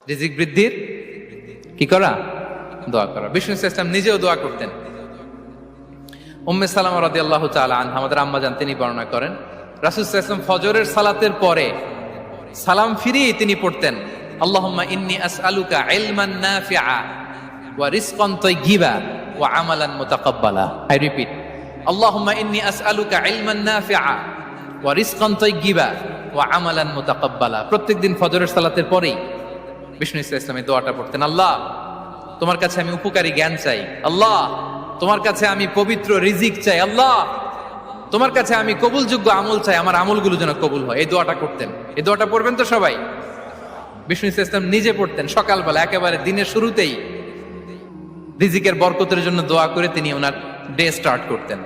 রিজিক বৃদ্ধির কি করা? দোয়া করা। বিষ্ণু ইসলাম নিজেও দোয়া করতেন। উম্মে সালামা রাদিয়াল্লাহু তাআলা আনহা, আমাদের আম্মা জান, তিনি বর্ণনা করেন রাসূল সাল্লাল্লাহু আলাইহি ওয়াসাল্লাম ফজরের সালাতের পরে সালাম ফিরিয়ে তিনি পড়তেন, আল্লাহুম্মা ইন্নী আসআলুকা ইলমান নাফিআ ওয়া রিজকান তাইয়্যিবা ওয়া আমালান মুতাকাব্বালা। আই রিপিট, আল্লাহুম্মা ইন্নী আসআলুকা ইলমান নাফিআ ওয়া রিজকান তাইয়্যিবা ওয়া আমালান মুতাকাব্বালা। প্রত্যেকদিন ফজরের সালাতের পরেই বিষ্ণু ইসলাম এই দোয়াটা পড়তেন, আল্লাহ তোমার কাছে আমি উপকারী জ্ঞান চাই, আল্লাহ তোমার কাছে আমি পবিত্র রিজিক চাই, আল্লাহ তোমার কাছে আমি কবুলযোগ্য আমল চাই, আমার আমলগুলো যেন কবুল হয়। এই দোয়াটা করতেন। এই দোয়াটা পড়বেন তো সবাই। বিষ্ণু ইসলাম নিজে পড়তেন সকালবেলা, একেবারে দিনের শুরুতেই রিজিকের বরকতের জন্য দোয়া করে তিনি ওনার ডে স্টার্ট করতেন।